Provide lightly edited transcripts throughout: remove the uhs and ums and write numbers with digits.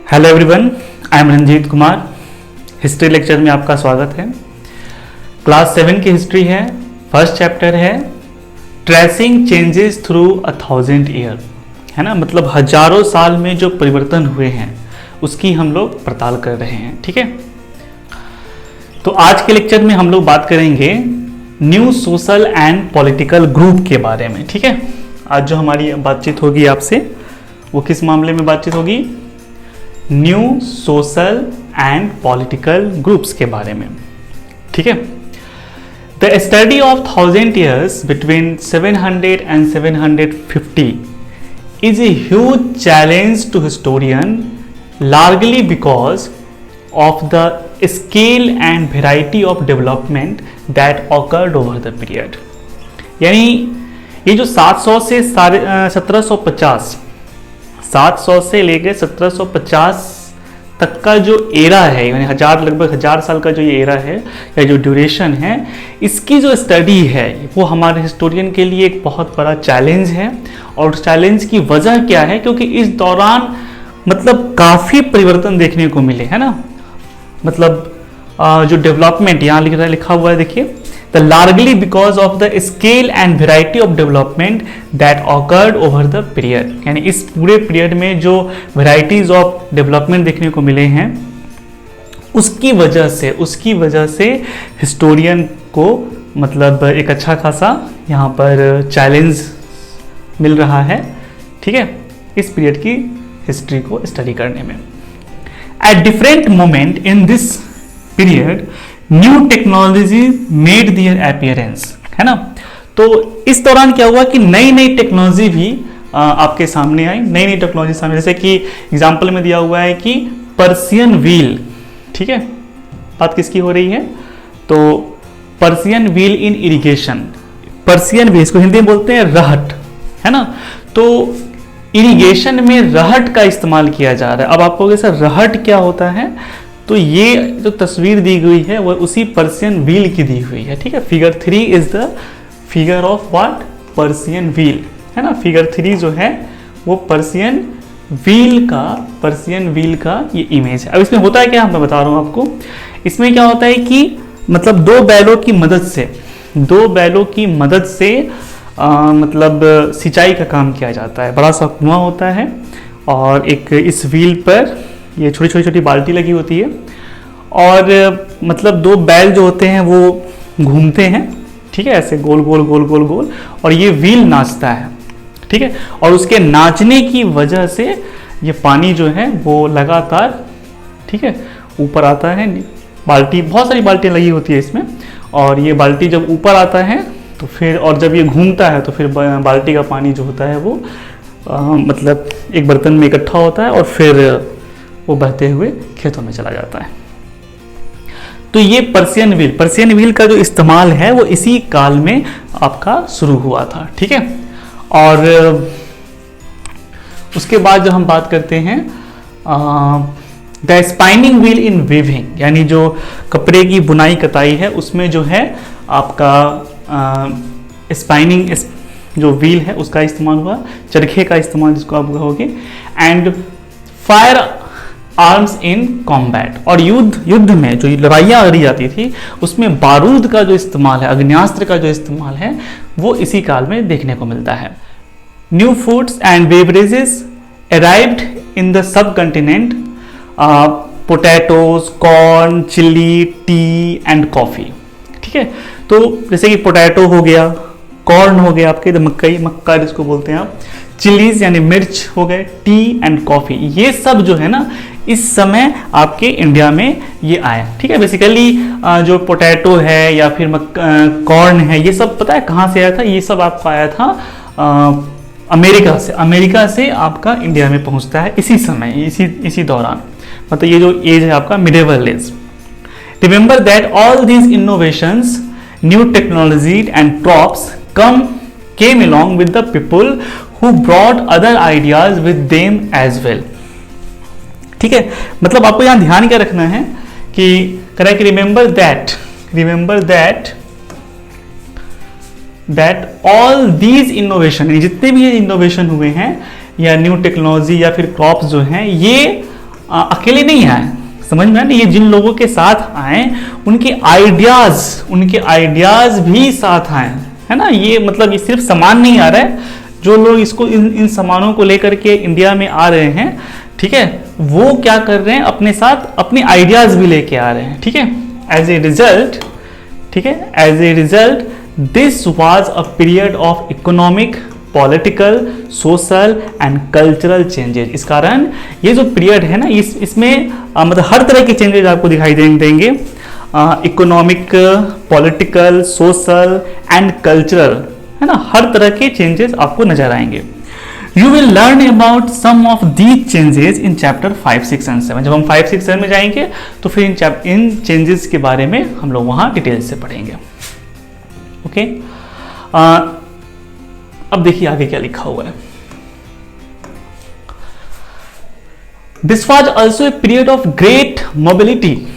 Hello everyone, I am Ranjeet Kumar. History lecture में आपका स्वागत है। क्लास 7 की हिस्ट्री है। फर्स्ट चैप्टर है ट्रेसिंग चेंजेस थ्रू 1000 ईयर, है ना। मतलब हजारों साल में जो परिवर्तन हुए हैं उसकी हम लोग पड़ताल कर रहे हैं। ठीक है, तो आज के लेक्चर में हम लोग बात करेंगे new social and political group के बारे में। ठीक है, आज जो हमारी बातचीत होगी आपसे वो किस मामले में बातचीत होगी? New social and political groups के बारे में। ठीक है, the study of 1000 years between 700 and 750 is a huge challenge to historian, largely because of the scale and variety of development that occurred over the period। यानी ये जो 700 से 1750, 700 से लेकर 1750 तक का जो एरा है, यानी लगभग 1000 साल का जो ये एरा है या जो ड्यूरेशन है, इसकी जो स्टडी है वो हमारे हिस्टोरियन के लिए एक बहुत बड़ा चैलेंज है। और चैलेंज की वजह क्या है? क्योंकि इस दौरान मतलब काफ़ी परिवर्तन देखने को मिले, है ना। मतलब जो डेवलपमेंट यहाँ लिखा हुआ है, देखिए, the largely because of the scale and variety of development that awkward over the period. यानी इस पूरे पीरियड में जो वेराइटीज ऑफ डेवलपमेंट देखने को मिले हैं उसकी वजह से हिस्टोरियन को मतलब एक अच्छा खासा यहाँ पर चैलेंज मिल रहा है। ठीक है, इस पीरियड की हिस्ट्री को स्टडी करने में। At different moment in this period new technology made their appearance, है ना। तो इस दौरान क्या हुआ कि नई नई टेक्नोलॉजी भी आपके सामने आई। नई नई टेक्नोलॉजी सामने, जैसे कि एग्जाम्पल में दिया हुआ है कि पर्सियन व्हील। ठीक है, बात किसकी हो रही है? तो Persian wheel in irrigation. Persian wheel, इसको हिंदी में बोलते हैं रहट, है ना। तो इरिगेशन में रहट का इस्तेमाल किया जा रहा है। अब आपको सर रहट क्या होता है? तो ये जो तस्वीर दी गई है वो उसी पर्सियन व्हील की दी हुई है। ठीक है, figure 3 is the figure of what? Persian wheel, है ना। फिगर 3 जो है वो पर्सियन व्हील का ये इमेज है। अब इसमें होता है क्या, मैं बता रहा हूँ आपको। इसमें क्या होता है कि मतलब दो बैलों की मदद से मतलब सिंचाई का काम किया जाता है। बड़ा सा कुआं होता है और एक इस व्हील पर ये छोटी बाल्टी लगी होती है और मतलब दो बैल जो होते हैं वो घूमते हैं। ठीक है, ऐसे गोल गोल और ये व्हील नाचता है। ठीक है, और उसके नाचने की वजह से ये पानी जो है वो लगातार, ठीक है, ऊपर आता है। बाल्टी, बहुत सारी बाल्टियाँ लगी होती है इसमें, और ये बाल्टी जब ऊपर आता है तो फिर, और जब ये घूमता है तो फिर बाल्टी का पानी जो होता है वो मतलब एक बर्तन में इकट्ठा होता है और फिर वो बहते हुए खेतों में चला जाता है। तो ये पर्सियन व्हील का जो इस्तेमाल है वो इसी काल में आपका शुरू हुआ था। ठीक है, और उसके बाद जो हम बात करते हैं the spinning wheel in weaving, यानी जो कपड़े की बुनाई कताई है उसमें जो है आपका स्पाइनिंग जो व्हील है उसका इस्तेमाल हुआ, चरखे का इस्तेमाल जिसको आप कहोगे। And fire arms in combat, और युद्ध में जो लड़ाइयाँ लड़ी जाती थी उसमें बारूद का जो इस्तेमाल है, अग्न्यास्त्र का जो इस्तेमाल है वो इसी काल में देखने को मिलता है। New foods and beverages arrived in the subcontinent, potatoes, corn, chilli, tea and coffee. ठीक है, तो जैसे कि पोटैटो हो गया, कॉर्न हो गया आपके, मक्का जिसको बोलते हैं आप, चिलीज यानी मिर्च हो गए, टी एंड कॉफी, ये सब जो है ना इस समय आपके इंडिया में ये आया। ठीक है, बेसिकली जो पोटैटो है या फिर कॉर्न है, ये सब पता है कहाँ से आया था? ये सब आपको आया था अमेरिका से आपका इंडिया में पहुंचता है इसी समय, इसी दौरान। मतलब ये जो एज है आपका medieval age. Remember that all these innovations, new technology and crops came along with the people who brought other ideas with them as well। ठीक है, मतलब आपको यहां ध्यान क्या रखना है कि correct, remember that all these innovation, जितने भी ये इनोवेशन हुए हैं या न्यू टेक्नोलॉजी या फिर क्रॉप्स जो हैं, ये अकेले नहीं आए, समझ में ना, ये जिन लोगों के साथ आए उनके आइडियाज भी साथ आए, है ना। ये मतलब ये सिर्फ सामान नहीं आ रहा है, जो लोग इसको इन सामानों को लेकर के इंडिया में आ रहे हैं, ठीक है, वो क्या कर रहे हैं, अपने साथ अपने आइडियाज भी लेके आ रहे हैं, ठीक है। एज ए रिजल्ट, ठीक है, as a result this was a period of economic, political, social and cultural changes. इस कारण ये जो पीरियड है ना, इसमें मतलब हर तरह के चेंजेस आपको दिखाई देंगे, economic, political, social and cultural, है ना, हर तरह के चेंजेस आपको नजर आएंगे। You will learn about some of these changes in chapter 5, 6 and 7। जब हम 5, 6, 7 में जाएंगे तो फिर इन चेंजेस के बारे में हम लोग वहां डिटेल से पढ़ेंगे। ओके, अब देखिए आगे क्या लिखा हुआ है। This was also a period of great mobility,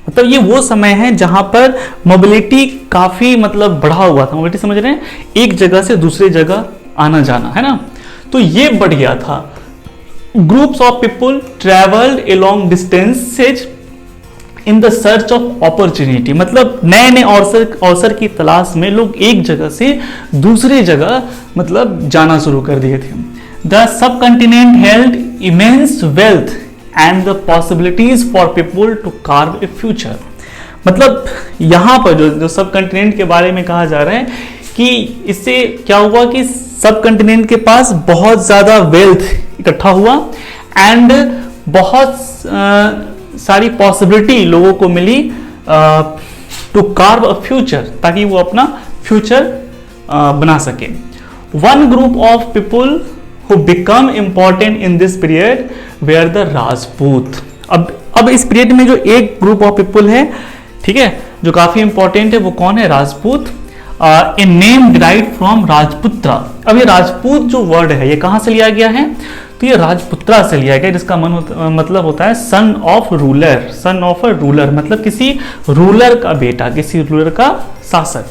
मतलब ये वो समय है जहां पर मोबिलिटी काफी मतलब बढ़ा हुआ था। मोबिलिटी समझ रहे हैं, एक जगह से दूसरी जगह आना जाना, है ना, तो ये बढ़ गया था। Groups of people travelled along distances in the search of opportunity, मतलब नए नए अवसर की तलाश में लोग एक जगह से दूसरी जगह मतलब जाना शुरू कर दिए थे। The subcontinent held immense wealth and the possibilities for people to carve a future, मतलब यहाँ पर जो सब कंटिनेंट के बारे में कहा जा रहा है कि इससे क्या हुआ कि सब कंटिनेंट के पास बहुत ज्यादा वेल्थ इकट्ठा हुआ एंड बहुत सारी पॉसिबिलिटी लोगों को मिली टू कार्व अ फ्यूचर, ताकि वो अपना फ्यूचर बना सके। One group of people who become important in this period were the Rajput. अब इस पीरियड में जो एक ग्रुप ऑफ पीपुल है, ठीक है, जो काफी इंपॉर्टेंट है, वो कौन है, Rajput. A name derived from राजपुत्रा। अब ये राजपूत जो वर्ड है ये कहां से लिया गया है, तो ये राजपुत्रा से लिया गया, जिसका मतलब होता है son of ruler, son of a ruler, मतलब किसी रूलर का बेटा, किसी रूलर का शासक।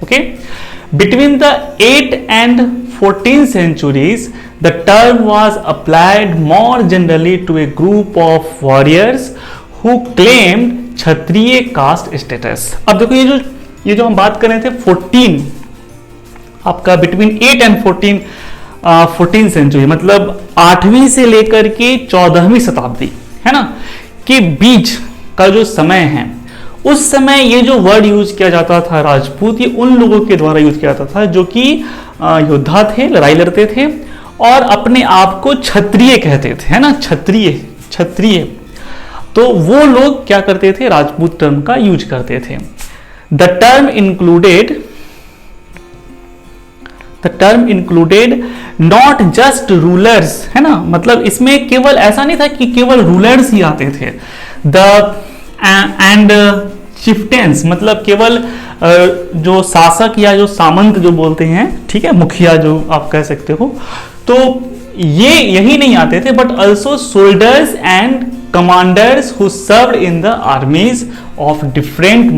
Okay, between the 8th and 14th centuries the term was applied more generally to a group of warriors who claimed Kshatriya caste status. अब देखो ये जो हम बात कर रहे थे 14 आपका बिटवीन 8 and 14 सेंचुरी, मतलब 8वीं से लेकर के 14वीं शताब्दी, है ना, के बीच का जो समय है, उस समय ये जो वर्ड यूज किया जाता था राजपूत, ये उन लोगों के द्वारा यूज किया जाता था जो कि योद्धा थे, लड़ाई लड़ते थे और अपने आप को क्षत्रिय कहते थे, है ना, क्षत्रिय। तो वो लोग क्या करते थे, राजपूत टर्म का यूज करते थे। The term included not just rulers, है ना, मतलब इसमें केवल ऐसा नहीं था कि केवल रूलर्स ही आते थे। द एंड चिफ्टेंस, मतलब केवल जो शासक या जो सामंत जो बोलते हैं, ठीक है, मुखिया जो आप कह सकते हो, तो ये यही नहीं आते थे, but also soldiers and commanders who served in the armies of different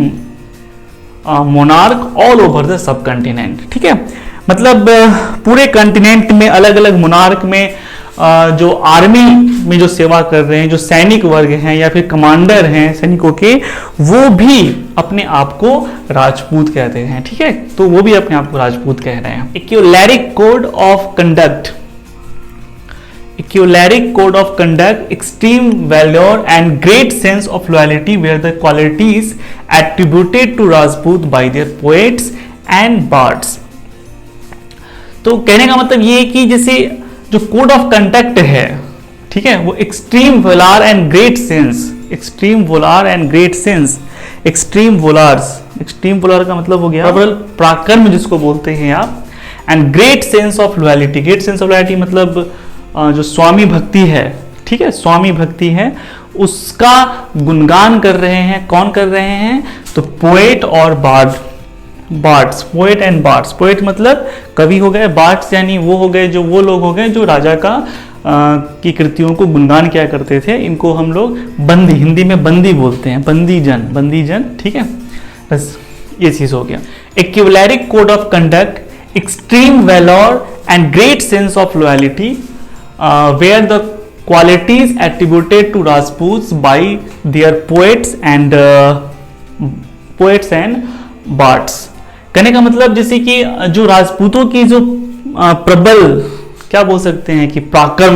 monarch all over the sub continent. ठीक है, मतलब पूरे कंटिनेंट में अलग अलग मोनार्क में जो आर्मी में जो सेवा कर रहे हैं, जो सैनिक वर्ग हैं या फिर कमांडर हैं सैनिकों के, वो भी अपने आप को राजपूत कहते हैं। ठीक है, तो वो भी अपने आप को राजपूत कह रहे हैं। Equivalent code of conduct, extreme valor and great sense of loyalty were the qualities attributed to Rajput by their poets and bards। तो कहने का मतलब ये है कि जैसे जो कोड ऑफ कंडक्ट है, ठीक है, वो extreme valour and great sense, extreme valour का मतलब हो गया पराक्रम जिसको बोलते हैं आप, and great sense of loyalty, मतलब जो स्वामी भक्ति है, ठीक है, स्वामी भक्ति है, उसका गुणगान कर रहे हैं। कौन कर रहे हैं? तो पोएट और birds, poet and birds. Poet मतलब कवि हो गए, बार्ड्स यानी वो हो गए, जो वो लोग हो गए जो राजा का की कृतियों को गुणगान किया करते थे। इनको हम लोग बंदी, हिंदी में बंदी बोलते हैं, बंदीजन। ठीक है, बस ये चीज हो गया। Equivalent code of conduct, extreme valour and great sense of loyalty were the qualities attributed to Rajput by their poets and bards. कहने का मतलब जैसे कि जो राजपूतों की जो प्रबल, क्या बोल सकते हैं कि पराक्रम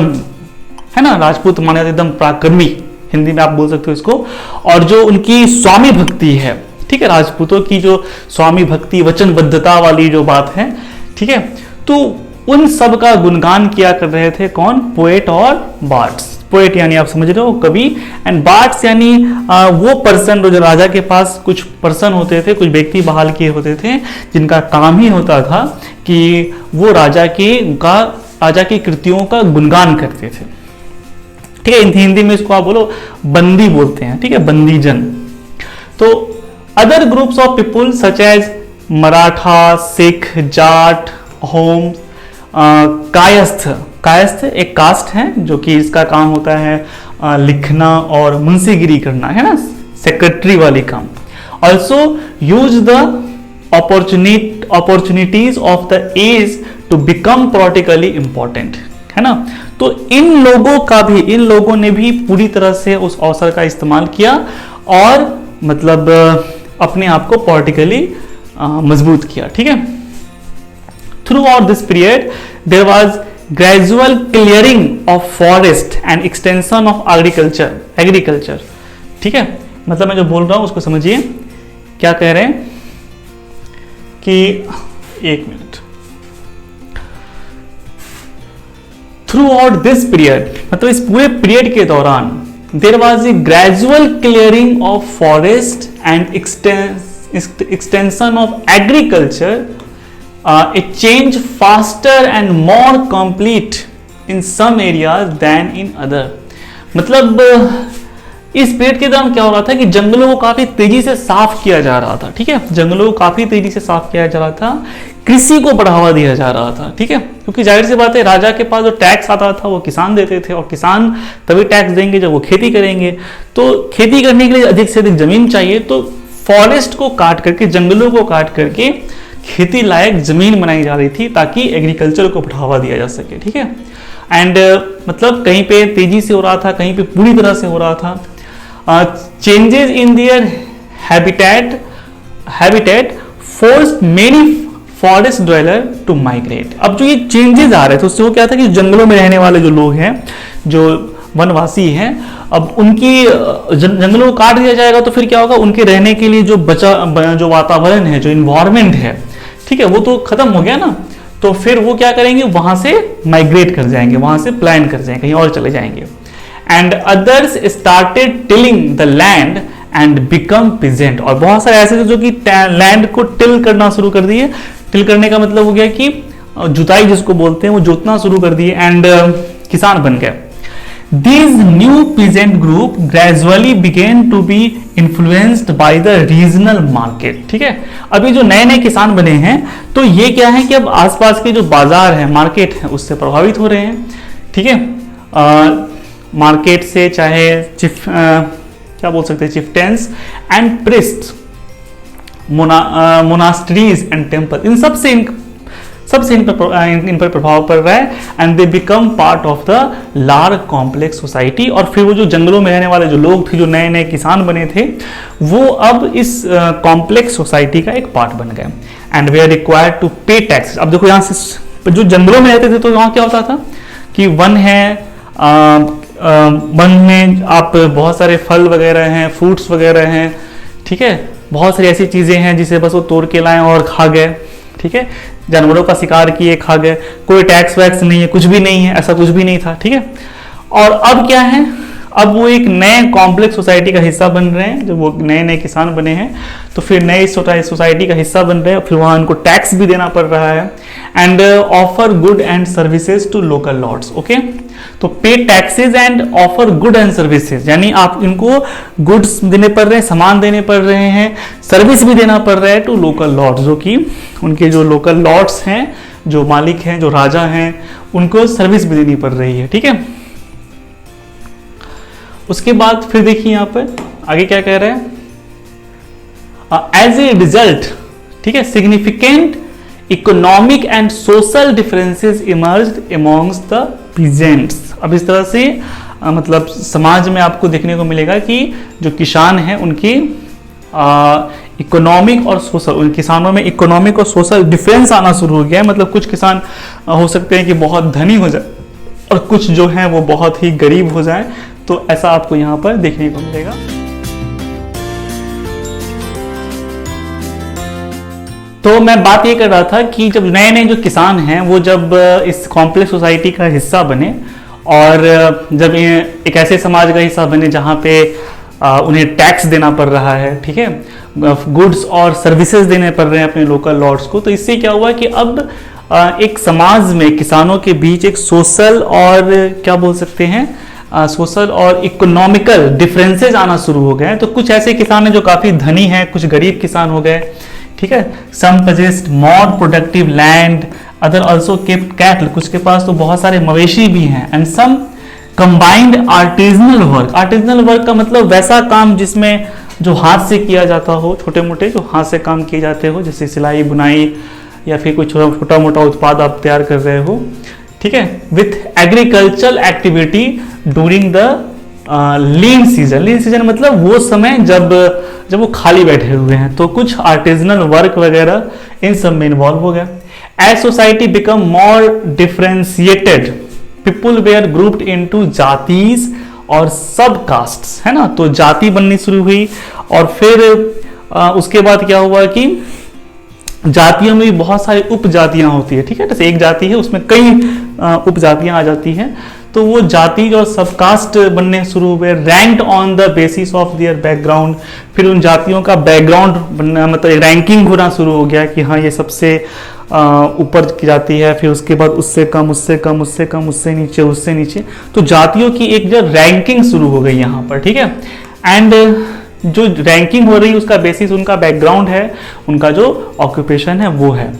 है ना, राजपूत माने एकदम पराक्रमी, हिंदी में आप बोल सकते हो इसको, और जो उनकी स्वामी भक्ति है, ठीक है, राजपूतों की जो स्वामी भक्ति, वचनबद्धता वाली जो बात है, ठीक है, तो उन सब का गुणगान किया कर रहे थे कौन? पोएट और बार्ड्स। पोएट यानी आप समझ रहे हो कवि, एंड बार्ड्स यानी वो पर्सन जो राजा के पास कुछ पर्सन होते थे, कुछ व्यक्ति बहाल किए होते थे, जिनका काम ही होता था कि वो राजा की कृतियों का गुणगान करते थे, ठीक है। हिंदी में इसको आप बोलो बंदी बोलते हैं, ठीक है, बंदी जन। तो other groups of people such as Maratha, Sikh, Jat, Ahom, Kayastha एक कास्ट है जो कि इसका काम होता है लिखना और मुंशीगिरी करना, है ना, सेक्रेटरी वाली काम। Also use the opportunities of the age to become politically important, है ना। तो इन लोगों ने भी पूरी तरह से उस अवसर का इस्तेमाल किया और मतलब अपने आप को पॉलिटिकली मजबूत किया, ठीक है। Throughout this period, there was gradual clearing of forest and extension of agriculture, ठीक है। मतलब मैं जो बोल रहा हूं उसको समझिए, क्या कह रहे हैं कि एक मिनट, Throughout this period, मतलब इस पूरे पीरियड के दौरान there was a gradual clearing of forest and extension of agriculture, a change faster and more complete in some areas than in other। मतलब इस पीरियड के दौरान क्या हो रहा था कि जंगलों को काफी तेजी से साफ किया जा रहा था, ठीक है, जंगलों को काफी तेजी से साफ किया जा रहा था, कृषि को बढ़ावा दिया जा रहा था, ठीक है, क्योंकि जाहिर सी बात है राजा के पास जो टैक्स आता था वो किसान देते थे, और किसान तभी टैक्स देंगे जब वो खेती करेंगे। तो खेती करने के लिए अधिक से अधिक जमीन चाहिए, तो फॉरेस्ट को काट करके, जंगलों को काट करके खेती लायक जमीन बनाई जा रही थी ताकि एग्रीकल्चर को बढ़ावा दिया जा सके, ठीक है। एंड मतलब कहीं पे तेजी से हो रहा था, कहीं पे पूरी तरह से हो रहा था। Changes in their habitat forced many forest dweller to migrate. अब जो ये चेंजेस आ रहे थे उससे वो क्या था कि जंगलों में रहने वाले जो लोग हैं, जो वनवासी हैं, अब उनकी जंगलों को काट दिया जाएगा तो फिर क्या होगा, उनके रहने के लिए जो वातावरण है, जो इन्वायरमेंट है, ठीक है, वो तो खत्म हो गया ना। तो फिर वो क्या करेंगे, वहां से माइग्रेट कर जाएंगे, वहां से प्लान कर जाएंगे, कहीं और चले जाएंगे। And others started tilling the land and become peasant. और बहुत सारे ऐसे थे जो कि लैंड को टिल करना शुरू कर दिए। टिल करने का मतलब हो गया कि जुताई जिसको बोलते हैं, वो जोतना शुरू कर दिए एंड किसान बन गए। These new peasant group gradually began to be influenced by the regional market, ठीक है। अभी जो नए नए किसान बने हैं तो ये क्या है कि अब आसपास के जो बाजार है, मार्केट है, उससे प्रभावित हो रहे हैं, ठीक है। मार्केट से चाहे क्या बोल सकते हैं, chieftains and priest, monasteries and temple, इन सबसे इन पर प्रभाव पड़ रहा है। And they become part of the large complex society. और फिर वो जो जंगलों में रहने वाले जो लोग थे, जो नए नए किसान बने थे, वो अब इस कॉम्प्लेक्स सोसाइटी का एक पार्ट बन गए। And they are required to pay tax. अब देखो यहाँ से जो जंगलों में रहते थे तो वहाँ क्या होता था कि वन है, वन में आप बहुत सारे फल वगैरह हैं, फ्रूट्स वगैरह हैं, ठीक है, बहुत सारी ऐसी चीजें हैं जिसे बस वो तोड़ के लाए और खा गए, ठीक है, जानवरों का शिकार किए, खा गए, कोई टैक्स वैक्स नहीं है, कुछ भी नहीं है, ऐसा कुछ भी नहीं था, ठीक है। और अब क्या है, अब वो एक नए कॉम्प्लेक्स सोसाइटी का हिस्सा बन रहे हैं, जब वो नए नए किसान बने हैं तो फिर नए सोसाइटी का हिस्सा बन रहे हैं, फिर वहाँ उनको टैक्स भी देना पड़ रहा है। And offer good and services to local lords, okay. तो pay taxes and offer good and services, यानी आप इनको गुड्स देने पड़ रहे हैं, सामान देने पड़ रहे हैं, सर्विस भी देना पड़ रहा है टू लोकल लॉर्ड्स, जो कि उनके जो लोकल लॉर्ड्स हैं, जो मालिक हैं, जो राजा हैं, उनको सर्विस भी देनी पड़ रही है, ठीक है। उसके बाद फिर देखिए यहाँ पर आगे क्या कह रहे हैं, एज ए रिजल्ट, ठीक है, significant economic and social differences emerged amongst the peasants. अब इस तरह से मतलब समाज में आपको देखने को मिलेगा कि जो किसान हैं उनकी इकोनॉमिक और सोशल, उन किसानों में इकोनॉमिक और सोशल डिफरेंस आना शुरू हो गया है। मतलब कुछ किसान हो सकते हैं कि बहुत धनी हो जाए और कुछ जो हैं वो बहुत ही गरीब हो जाए, तो ऐसा आपको यहाँ पर देखने को मिलेगा। तो मैं बात ये कर रहा था कि जब नए नए जो किसान हैं वो जब इस कॉम्प्लेक्स सोसाइटी का हिस्सा बने और जब एक ऐसे समाज का हिस्सा बने जहाँ पे उन्हें टैक्स देना पड़ रहा है, ठीक है, गुड्स और सर्विसेज देने पड़ रहे हैं अपने लोकल लॉर्ड्स को, तो इससे क्या हुआ कि अब एक समाज में किसानों के बीच एक सोशल और क्या बोल सकते हैं, सोशल और इकोनॉमिकल डिफरेंसेस आना शुरू हो गए। तो कुछ ऐसे किसान हैं जो काफ़ी धनी हैं, कुछ गरीब किसान हो गए, ठीक है। सम possessed more productive land, other also kept cattle, कुछ के पास तो बहुत सारे मवेशी भी हैं। And some combined artisanal work, artisanal work का मतलब वैसा काम जिसमें जो हाथ से किया जाता हो, छोटे मोटे जो हाथ से काम किए जाते हो, जैसे सिलाई बुनाई या फिर कोई छोटा मोटा उत्पाद आप तैयार कर रहे हो, ठीक है, with agricultural activity during the lean season. Lean season मतलब वो समय जब वो खाली बैठे हुए हैं, तो कुछ आर्टिजनल वर्क वगैरह इन सब में इन्वॉल्व हो गया। As society become more differentiated, people were grouped into jatis और सब कास्ट्स, है ना, तो जाति बननी शुरू हुई। और फिर उसके बाद क्या हुआ कि जातियों में भी बहुत सारी उपजातियां होती है, ठीक है, जैसे एक जाति है उसमें कई उपजातियां आ जाती हैं, तो वो जाति और सबकास्ट बनने शुरू हुए। Ranked on the basis of their background, फिर उन जातियों का बैकग्राउंड बनना, मतलब रैंकिंग होना शुरू हो गया कि हाँ ये सबसे ऊपर की जाती है, फिर उसके बाद उससे कम, उससे कम, उससे कम, उससे नीचे, उससे नीचे, तो जातियों की एक जो रैंकिंग शुरू हो गई यहाँ पर, ठीक है। एंड जो रैंकिंग हो रही है उसका बेसिस उनका बैकग्राउंड है, उनका जो ऑक्यूपेशन है वो है।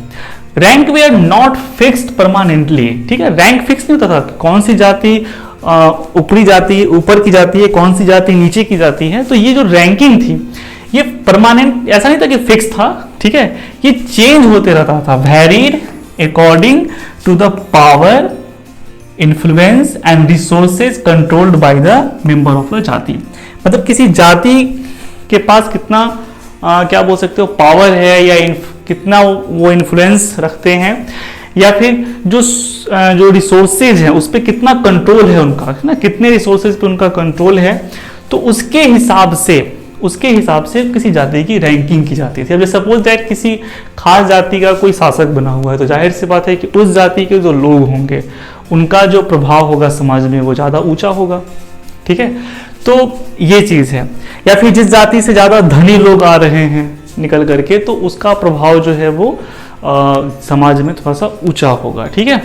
Rank they are not fixed permanently, ठीक है, रैंक फिक्स नहीं होता था, कौन सी जाति ऊपरी जाति ऊपर की जाती है, कौन सी जाति नीचे की जाती है। तो ये जो रैंकिंग थी ये परमानेंट ऐसा नहीं था कि फिक्स था, ठीक है, ये चेंज होते रहता था, varied according to the power, influence and resources controlled by the member of the jati. मतलब किसी जाति के पास कितना क्या बोल सकते हो पावर है, या कितना वो इन्फ्लुएंस रखते हैं, या फिर जो रिसोर्सेज हैं उस पर कितना कंट्रोल है उनका, है ना, कितने रिसोर्सेज पे उनका कंट्रोल है, तो उसके हिसाब से किसी जाति की रैंकिंग की जाती थी। अब सपोज दैट किसी खास जाति का कोई शासक बना हुआ है, तो जाहिर सी बात है कि उस जाति के जो लोग होंगे उनका जो प्रभाव होगा समाज में वो ज़्यादा ऊंचा होगा, ठीक है। तो ये चीज़ है। या फिर जिस जाति से ज़्यादा धनी लोग आ रहे हैं निकल करके, तो उसका प्रभाव जो है वो समाज में थोड़ा सा ऊंचा होगा, ठीक है।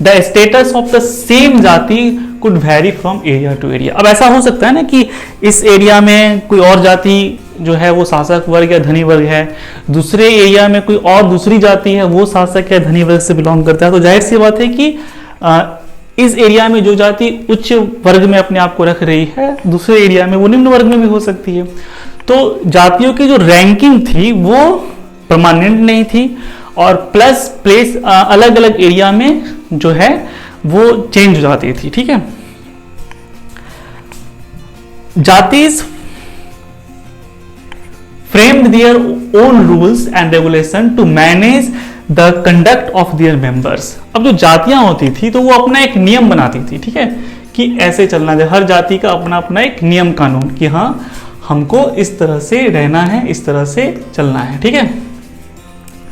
The status of the same jati could vary from area to area. अब ऐसा हो सकता है ना कि इस एरिया में कोई और जाति जो है वो शासक वर्ग या धनी वर्ग है, दूसरे एरिया में कोई और दूसरी जाति है वो शासक या धनी वर्ग से बिलोंग करता है, तो जाहिर सी बात है कि इस एरिया में जो जाति उच्च वर्ग में अपने आप को रख रही है, दूसरे एरिया में वो निम्न वर्ग में भी हो सकती है। तो जातियों की जो रैंकिंग थी वो परमानेंट नहीं थी, और प्लस प्लेस अलग अलग एरिया में जो है वो चेंज हो जाती थी, ठीक है। जातिज framed their own rules and regulation to manage the conduct of their members। अब जो जातियां होती थी तो वो अपना एक नियम बनाती थी, ठीक है, कि ऐसे चलना है, हर जाति का अपना अपना एक नियम कानून कि हाँ हमको इस तरह से रहना है, इस तरह से चलना है, ठीक है।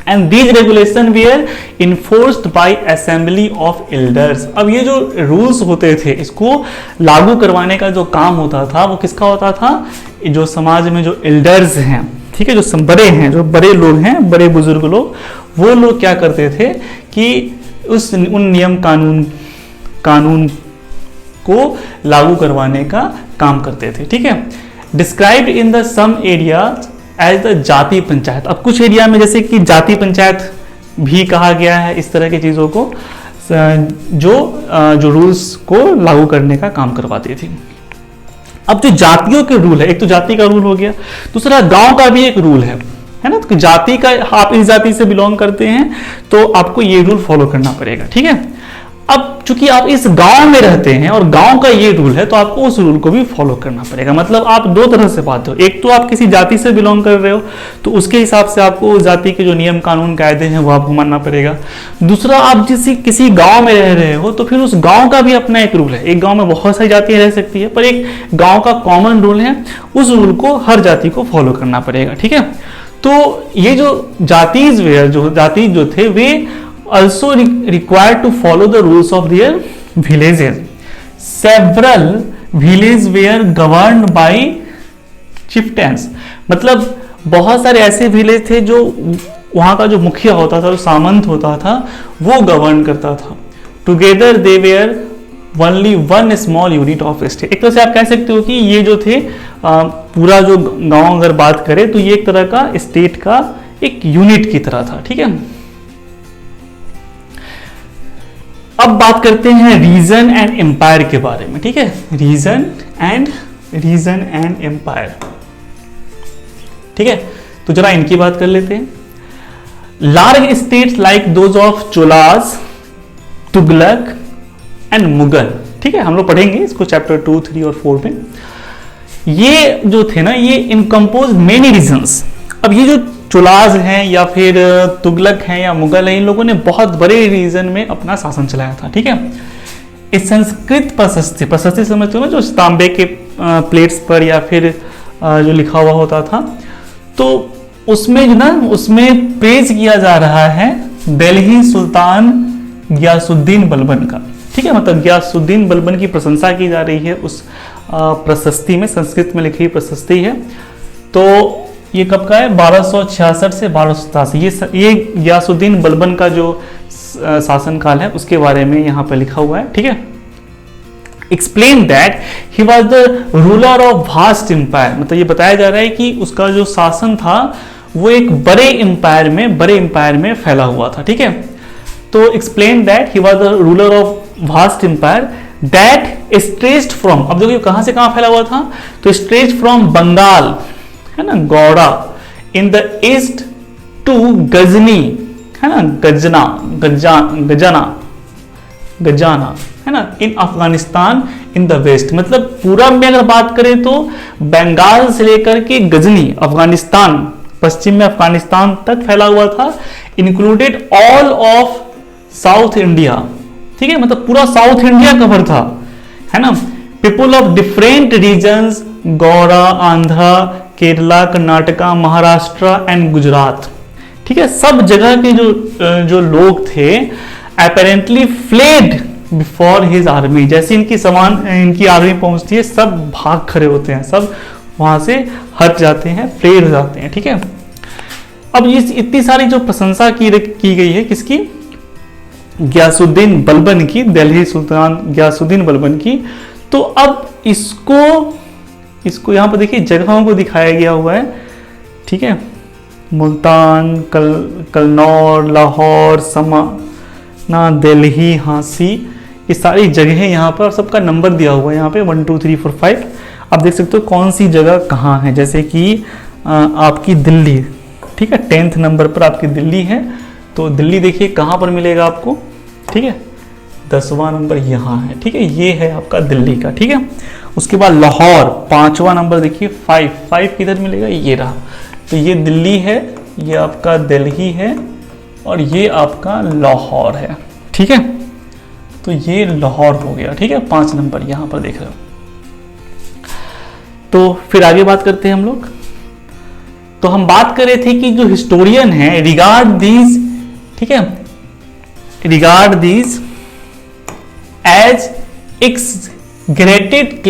And these regulation were enforced by assembly of elders. अब ये जो रूल्स होते थे इसको लागू करवाने का जो काम होता था वो किसका होता था, जो समाज में जो एल्डर्स हैं, ठीक है, जो बड़े हैं, जो बड़े लोग हैं, बड़े बुजुर्ग लोग, वो लोग क्या करते थे कि उन नियम कानून को लागू करवाने का काम करते थे, ठीक है। Described in the same area as the jati panchayat. अब कुछ एरिया में जैसे कि जाति पंचायत भी कहा गया है इस तरह की चीजों को, जो रूल्स को लागू करने का काम करवाती थी। अब जो जातियों के रूल है, एक तो जाति का रूल हो गया, दूसरा गांव का भी एक रूल है ना, तो जाति का आप इस जाति से बिलोंग करते हैं तो आपको ये रूल फॉलो करना पड़ेगा, ठीक है। अब चूंकि आप इस गांव में रहते हैं और गांव का ये रूल है, तो आपको उस रूल को भी फॉलो करना पड़ेगा। मतलब आप दो तरह से पाते हो, एक तो आप किसी जाति से बिलोंग कर रहे हो तो उसके हिसाब से आपको उस जाति के जो नियम कानून कायदे हैं वो आपको मानना पड़ेगा। दूसरा, आप किसी गांव में रह रहे हो तो फिर उस गांव का भी अपना एक रूल है। एक गांव में बहुत सारी जातियां रह सकती है, पर एक गांव का कॉमन रूल है, उस रूल को हर जाति को फॉलो करना पड़ेगा। ठीक है, तो ये जो जाति जो थे वे also required to follow the rules of their villages. Several villages were governed by chieftains. मतलब बहुत सारे ऐसे विलेज थे जो वहां का जो मुखिया होता था, जो सामंत होता था, वो गवर्न करता था। Together they were only one small unit of state. एक तरह से आप कह सकते हो कि ये जो थे पूरा जो गांव अगर बात करें तो ये एक तरह का स्टेट का एक यूनिट की तरह था। ठीक है, अब बात करते हैं रीजन एंड एम्पायर के बारे में। ठीक है, रीजन एंड एम्पायर। ठीक है, तो जरा इनकी बात कर लेते हैं। Large states like those of Cholas, Tughlaq and Mughal. ठीक है, हम लोग पढ़ेंगे इसको चैप्टर 2, 3 और 4 में। ये जो थे ना, ये इनकम्पोज मेनी रीजन्स। अब ये जो चोलाज हैं या फिर तुगलक हैं या मुगल हैं, इन लोगों ने बहुत बड़े रीजन में अपना शासन चलाया था। ठीक है, इस संस्कृत प्रशस्ति समझते हो ना, जो तांबे के प्लेट्स पर या फिर जो लिखा हुआ होता था, तो उसमें जो ना उसमें प्रेज किया जा रहा है दिल्ली सुल्तान गियासुद्दीन बलबन का। ठीक है, मतलब गियासुद्दीन बलबन की प्रशंसा की जा रही है उस प्रशस्ति में, संस्कृत में लिखी प्रशस्ति है। तो ये कब का है? 1266 से 1287। ये गियासुद्दीन बलबन का जो शासनकाल है उसके बारे में यहाँ पर लिखा हुआ है। ठीक है, explain that he was the ruler of vast empire. मतलब ये बताया जा रहा है कि उसका जो शासन था वो एक बड़े एम्पायर में फैला हुआ था। ठीक है, तो explain that he was the ruler of vast empire that stretched from, अब देखिए कहां से कहां फैला हुआ था, तो स्ट्रेच्ड फ्रॉम बंगाल, है ना, Gauda in the east to Ghazni, है ना, गजाना, है ना, in Afghanistan in the west. मतलब पूरब में अगर बात करें तो बंगाल से लेकर के गजनी, अफगानिस्तान, पश्चिम में अफगानिस्तान तक फैला हुआ था, included all of south India. ठीक है, मतलब पूरा साउथ इंडिया कवर था, है ना। People of different regions, Gauda, Andhra, Kerala, Karnataka, Maharashtra and Gujarat. ठीक है, सब जगह के जो लोग थे apparently fled before his army. जैसे इनकी आर्मी पहुंचती है, सब भाग खड़े होते हैं, सब वहां से हट जाते हैं, फ्लेड हो जाते हैं। ठीक है, अब ये इतनी सारी जो प्रशंसा की गई है किसकी? गियासुद्दीन बलबन की, दिल्ली सुल्तान गियासुद्दीन बलबन की। तो अब इसको यहाँ पर देखिए जगहों को दिखाया गया हुआ है। ठीक है, मुल्तान, कलनौर, लाहौर, समाना, दिल्ली, हांसी, ये सारी जगहें यहाँ पर, सबका नंबर दिया हुआ है यहाँ पे 1 2 3 4 5। आप देख सकते हो कौन सी जगह कहाँ है। जैसे कि आपकी दिल्ली, ठीक है, 10th नंबर पर आपकी दिल्ली है, तो दिल्ली देखिए कहाँ पर मिलेगा आपको। ठीक है, 10वां नंबर यहाँ है। ठीक है, ये है आपका दिल्ली का। ठीक है, उसके बाद लाहौर 5वां नंबर देखिए, 5 किधर मिलेगा? ये रहा। तो ये दिल्ली है, ये आपका दिल्ली है और ये आपका लाहौर है। ठीक है, तो ये लाहौर हो गया। ठीक है, 5 नंबर यहाँ पर देख रहे हो। तो फिर आगे बात करते हैं हम लोग। तो हम बात कर रहे थे कि जो हिस्टोरियन है रिगार्ड दीज, ठीक है, regard these as exaggerated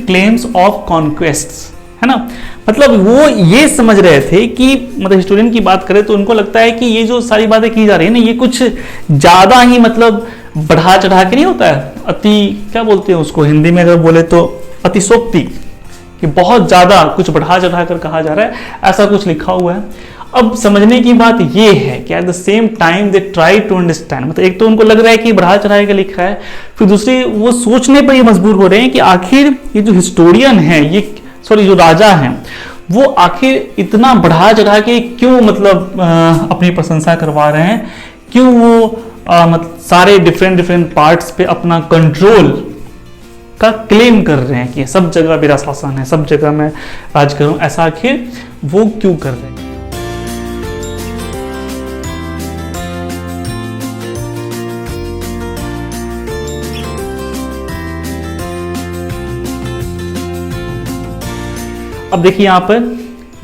claims of conquests, है ना। मतलब वो ये समझ रहे थे कि, मतलब हिस्टोरियन की बात करें तो उनको लगता है कि ये जो सारी बातें की जा रही है ना, ये कुछ ज्यादा ही मतलब बढ़ा चढ़ा के नहीं होता है, अति, क्या बोलते हैं उसको हिंदी में अगर बोले तो अतिशोक्ति, कि बहुत ज्यादा कुछ बढ़ा चढ़ा कर कहा जा रहा है, ऐसा कुछ लिखा हुआ है। अब समझने की बात ये है कि at the same time they try to understand, मतलब एक तो उनको लग रहा है कि बढ़ा चढ़ा के लिखा है, फिर दूसरी वो सोचने पर ये मजबूर हो रहे हैं कि आखिर ये जो हिस्टोरियन है, जो राजा हैं, वो आखिर इतना बढ़ा चढ़ा के क्यों मतलब अपनी प्रशंसा करवा रहे हैं, क्यों वो मतलब सारे डिफरेंट डिफरेंट पार्ट्स पे अपना कंट्रोल का क्लेम कर रहे हैं कि सब जगह मेरा शासन है, सब जगह मैं राज करूं, ऐसा आखिर वो क्यों कर रहे हैं? अब देखिए यहां पर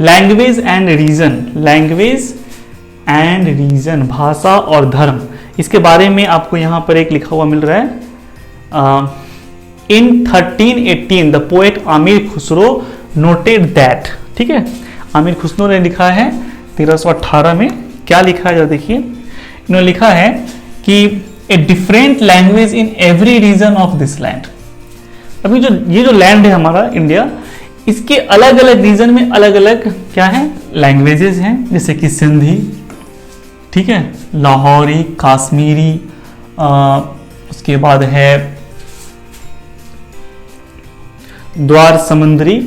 language and region, language and region, भाषा और धर्म, इसके बारे में आपको यहां पर एक लिखा हुआ मिल रहा है। इन 1318 the poet Aamir Khusro noted that, ठीक है, आमिर खुसरो ने लिखा है 1318 में, क्या लिखा है देखिए, इन्होंने लिखा है कि a different language in every region of this land. अभी जो ये जो लैंड है हमारा इंडिया, इसके अलग अलग रीजन में अलग अलग क्या है, लैंग्वेजेस हैं, जैसे कि सिंधी, ठीक है, लाहौरी, कश्मीरी, उसके बाद है द्वार समुद्री,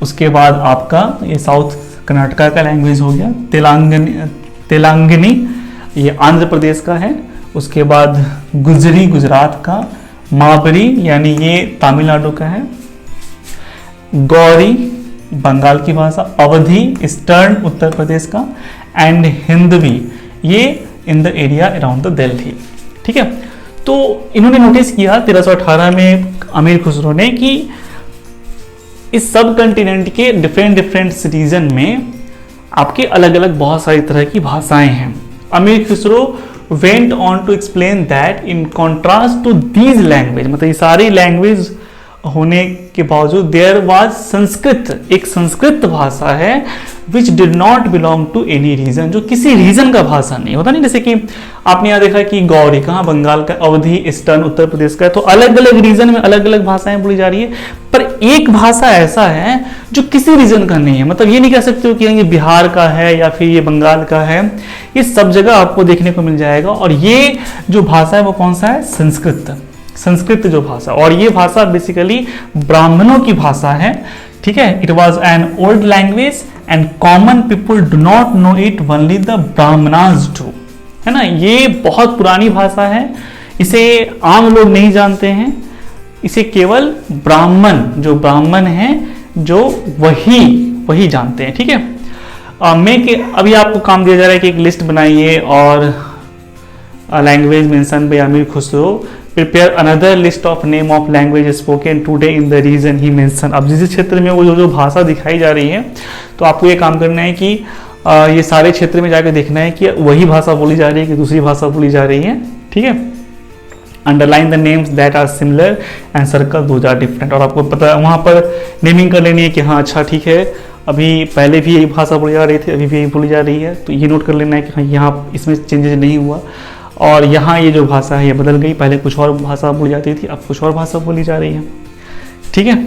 उसके बाद आपका ये साउथ कर्नाटका का लैंग्वेज हो गया, तेलंगानी ये आंध्र प्रदेश का है, उसके बाद गुजरी गुजरात का, माबरी यानी ये तमिलनाडु का है, गौरी बंगाल की भाषा, अवधी ईस्टर्न उत्तर प्रदेश का, एंड हिंदवी ये in the area around the Delhi, ठीक है। तो इन्होंने नोटिस किया 1318 में आमिर खुसरो ने कि इस सब कंटिनेंट के डिफरेंट डिफरेंट रीजन में आपके अलग अलग बहुत सारी तरह की भाषाएं हैं। Amir Khusrau went on to explain that in contrast to these language, मतलब ये सारी लैंग्वेज होने के बावजूद देयर वाज संस्कृत, एक संस्कृत भाषा है which did not belong to any region, जो किसी रीजन का भाषा नहीं होता, नहीं, जैसे कि आपने यहाँ देखा कि गौरी कहाँ, बंगाल का, अवधी ईस्टर्न उत्तर प्रदेश का है, तो अलग अलग रीजन में अलग अलग भाषाएं बोली जा रही है, पर एक भाषा ऐसा है जो किसी रीजन का नहीं है। मतलब ये नहीं कह सकते हो कि ये बिहार का है या फिर ये बंगाल का है, ये सब जगह आपको देखने को मिल जाएगा। और ये जो भाषा है वो कौन सा है, संस्कृत, संस्कृत जो भाषा, और ये भाषा बेसिकली ब्राह्मणों की भाषा है, ठीक है। It was an old language and common people do not know it, only the Brahmanas do, है ना, ये बहुत पुरानी भाषा है, इसे आम लोग नहीं जानते हैं, इसे केवल ब्राह्मण, जो ब्राह्मण हैं जो वही जानते हैं, ठीक है। अभी आपको काम दिया जा रहा है कि एक लिस्ट बनाइए और language mention by Amir Khusrau, prepare another list of name of language spoken today in the region he mention. अब जिस क्षेत्र में वो जो भाषा दिखाई जा रही है, तो आपको ये काम करना है कि ये सारे क्षेत्र में जाकर देखना है कि वही भाषा बोली जा रही है कि दूसरी भाषा बोली जा रही है, ठीक है। Underline the names that are similar and circle those are different, और आपको पता है वहाँ पर नेमिंग कर लेनी है कि हाँ अच्छा ठीक है, अभी पहले भी यही भाषा बोली जा रही थी, अभी भी यही बोली जा रही है, तो ये नोट कर लेना है कि हाँ यहाँ इसमें चेंजेस नहीं हुआ, और यहाँ ये जो भाषा है ये बदल गई, पहले कुछ और भाषा बोली जाती थी, अब कुछ और भाषा बोली जा रही है, ठीक है।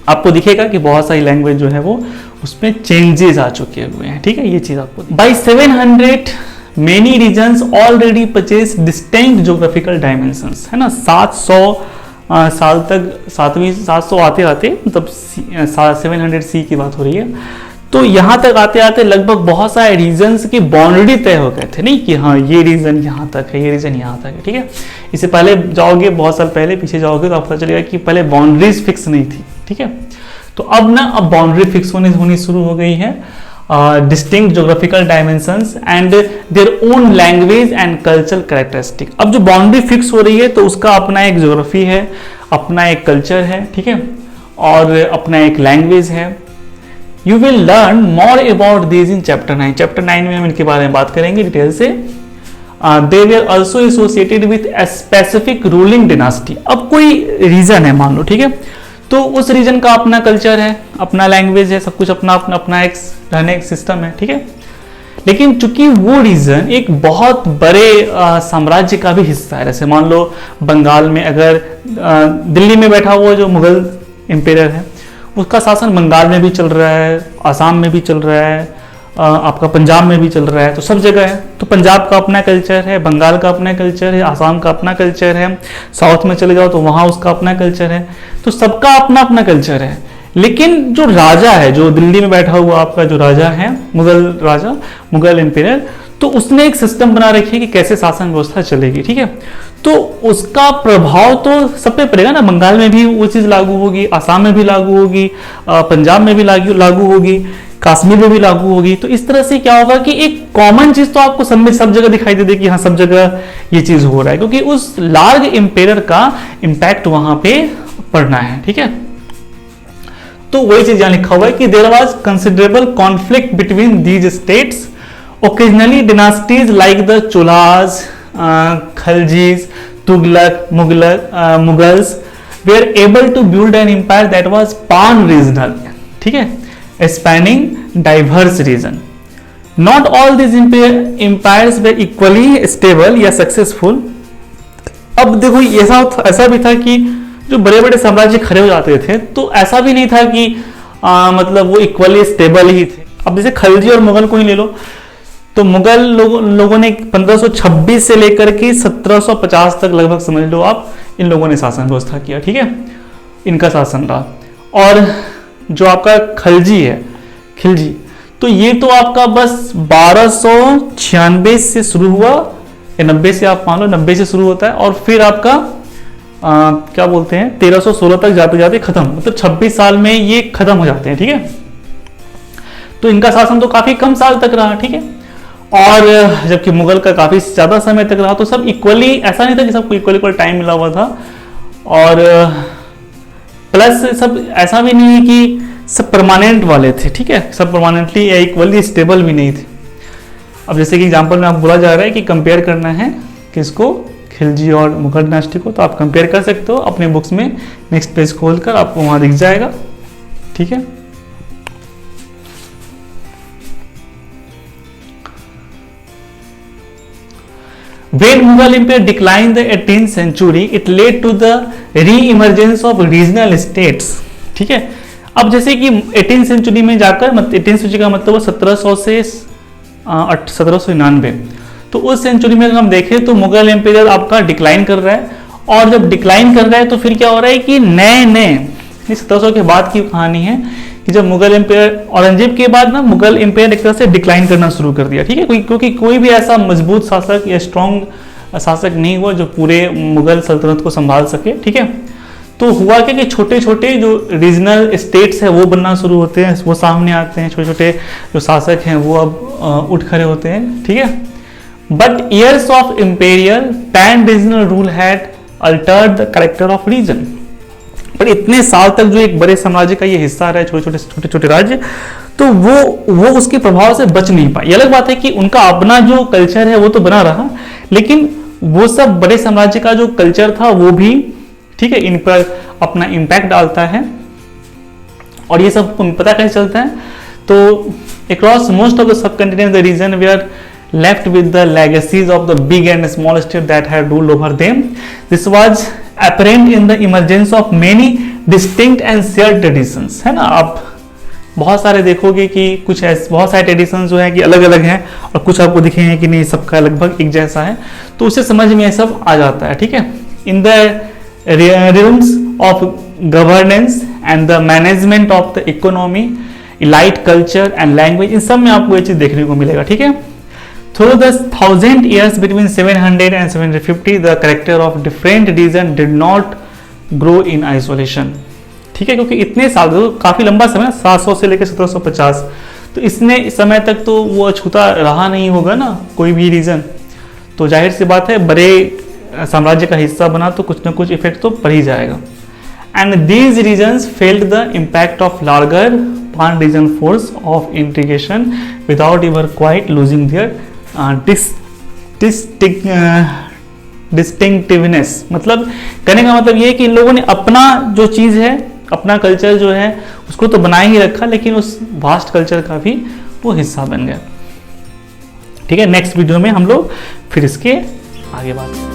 आपको दिखेगा कि बहुत सारी लैंग्वेज जो है वो उसमें चेंजेस आ चुके हुए हैं, ठीक है, ये चीज आपको। By 700 many regions already purchase distinct geographical dimensions, है ना, 700 साल तक, 700 आते आते मतलब 700 सी की बात हो रही है, तो यहाँ तक आते आते लगभग बहुत सारे रीजन्स की बाउंड्री तय हो गए थे, नहीं कि हाँ ये रीजन यहाँ तक है, ये रीजन यहाँ तक है, ठीक है। इससे पहले जाओगे, बहुत साल पहले पीछे जाओगे तो आपको पता चलेगा कि पहले बाउंड्रीज फिक्स नहीं थी, ठीक है। तो अब अब बाउंड्री फिक्स होनी शुरू हो गई है, distinct geographical dimensions and their own language and cultural characteristic. अब जो बाउंड्री फिक्स हो रही है तो उसका अपना एक ज्योग्राफी है, अपना एक कल्चर है, ठीक है, और अपना एक लैंग्वेज है। You will learn more about this in chapter 9। Chapter 9 में हम इनके बारे में बात करेंगे डिटेल से। They were also associated with a specific ruling dynasty. अब कोई रीजन है मान लो, ठीक है, तो उस रीजन का अपना कल्चर है, अपना लैंग्वेज है, सब कुछ अपना एक रहने एक सिस्टम है, ठीक है। लेकिन चूंकि वो रीजन एक बहुत बड़े साम्राज्य का भी हिस्सा है, जैसे मान लो बंगाल में अगर दिल्ली में बैठा हुआ जो मुगल एम्पायर है उसका शासन बंगाल में भी चल रहा है, आसाम में भी चल रहा है, आपका पंजाब में भी चल रहा है, तो सब जगह है। तो पंजाब का अपना कल्चर है, बंगाल का अपना कल्चर है, आसाम का अपना कल्चर है, साउथ में चले जाओ तो वहाँ उसका अपना कल्चर है, तो सबका अपना अपना कल्चर है। लेकिन जो राजा है, जो दिल्ली में बैठा हुआ आपका जो राजा है, मुगल राजा, मुगल एम्पायर, तो उसने एक सिस्टम बना रखी है कि कैसे शासन व्यवस्था चलेगी, ठीक है। तो उसका प्रभाव तो सब पे पड़ेगा ना, बंगाल में भी वो चीज़ लागू होगी, आसाम में भी लागू होगी, पंजाब में भी लागू होगी, कश्मीर में भी लागू होगी। तो इस तरह से क्या होगा कि एक कॉमन चीज तो आपको सब जगह दिखाई दे देगी, हाँ सब जगह ये चीज हो रहा है, क्योंकि उस लार्ज एम्पायर का इम्पैक्ट वहां पे पड़ना है, ठीक है। तो वही चीज यहां लिखा हुआ है कि there was considerable conflict between these states, occasionally dynasties like the Cholas, Khaljis, Tughluq, Mughals were able to build an empire that was pan-regional, ठीक है, spanning diverse region. Not all these empires were equally stable या successful. अब देखो ऐसा भी था कि जो बड़े बड़े साम्राज्य खड़े हो जाते थे तो ऐसा भी नहीं था कि मतलब वो इक्वली स्टेबल ही थे। अब जैसे खलजी और मुगल को ही ले लो, तो मुगल लोगों ने 1526 से लेकर के 1750 तक लगभग समझ लो आप, इन लोगों ने शासन व्यवस्था किया, ठीक है, इनका शासन रहा। और जो आपका खिलजी, तो ये तो आपका बस 1296 से शुरू हुआ, 90 से आप मान लो 90 से शुरू होता है, और फिर आपका क्या बोलते हैं 1316 तक जाते जाते खत्म, मतलब 26 साल में ये खत्म हो जाते हैं, ठीक है। तो इनका शासन तो काफी कम साल तक रहा, ठीक है। और जबकि मुगल का काफी ज्यादा समय तक रहा, तो सब इक्वली, ऐसा नहीं था कि सबको इक्वल टाइम मिला हुआ था। और प्लस सब ऐसा भी नहीं है कि सब परमानेंट वाले थे, ठीक है, सब परमानेंटली या इक्वली स्टेबल भी नहीं थे। अब जैसे कि एग्जांपल में आप बोला जा रहा है कि कंपेयर करना है किसको, खिलजी और मुगल डायनेस्टी को, तो आप कंपेयर कर सकते हो अपने बुक्स में, नेक्स्ट पेज खोलकर आपको वहां दिख जाएगा, ठीक है। When Mughal Empire declined in the 18th century, it led to the re-emergence of regional states, ठीक है। अब जैसे कि 18th सेंचुरी में जाकर, 18th सेंचुरी का मतलब 1700 से 1799, तो उस सेंचुरी में अगर हम देखें तो मुगल एम्पायर आपका डिक्लाइन कर रहा है। और जब डिक्लाइन कर रहा है तो फिर क्या हो रहा है कि नए 1700 के बाद की कहानी है कि जब मुगल एम्पायर, औरंगजेब के बाद ना मुगल एम्पायर एक तरह से डिक्लाइन करना शुरू कर दिया, ठीक है, क्योंकि कोई भी ऐसा मजबूत शासक या स्ट्रॉन्ग शासक नहीं हुआ जो पूरे मुगल सल्तनत को संभाल सके, ठीक है। तो हुआ क्या कि छोटे छोटे जो रीजनल स्टेट्स है वो बनना शुरू होते हैं, वो सामने आते हैं, छोटे छोटे जो शासक हैं वो अब उठ खड़े होते हैं, ठीक है। But years of imperial pan regional rule had altered the character of region, पर इतने साल तक जो एक बड़े साम्राज्य का ये हिस्सा रहा है, छोटे छोटे राज्य, तो वो उसके प्रभाव से बच नहीं पाए। ये अलग बात है कि उनका अपना जो कल्चर है वो तो बना रहा, लेकिन वो सब बड़े साम्राज्य का जो कल्चर था वो भी, ठीक है, इन पर अपना इम्पैक्ट डालता है। और ये सब पता कैसे चलता है, तो across most of the subcontinent the region we are left with the legacies of the big and small states that had ruled over them. This was apparent in the emergence of many distinct and shared traditions, है ना। आप बहुत सारे देखोगे कि कुछ बहुत सारे ट्रेडिशंस जो है कि अलग अलग हैं, और कुछ आपको दिखेंगे कि नहीं सबका लगभग एक जैसा है, तो उससे समझ में ये सब आ जाता है, ठीक है। In the realms of governance and the management of the economy, elite culture and language, इन सब में आपको ये चीज देखने को मिलेगा, ठीक है। Through the 1000 years between 700 and 750, the character of different region did not grow in isolation, ठीक है, क्योंकि इतने साल, काफी लंबा समय, 700 से लेकर 1750, तो इसने समय तक तो वो अछूता रहा नहीं होगा ना कोई भी रीजन, तो जाहिर सी बात है बड़े साम्राज्य का हिस्सा बना तो कुछ ना कुछ इफेक्ट तो पड़ ही जाएगा। And these regions felt the impact of larger pan region force of integration without ever quite losing their distinctiveness. मतलब कहने का मतलब ये है कि इन लोगों ने अपना जो चीज है, अपना कल्चर जो है उसको तो बनाए ही रखा, लेकिन उस वास्ट कल्चर का भी वो हिस्सा बन गया, ठीक है। नेक्स्ट वीडियो में हम लोग फिर इसके आगे बात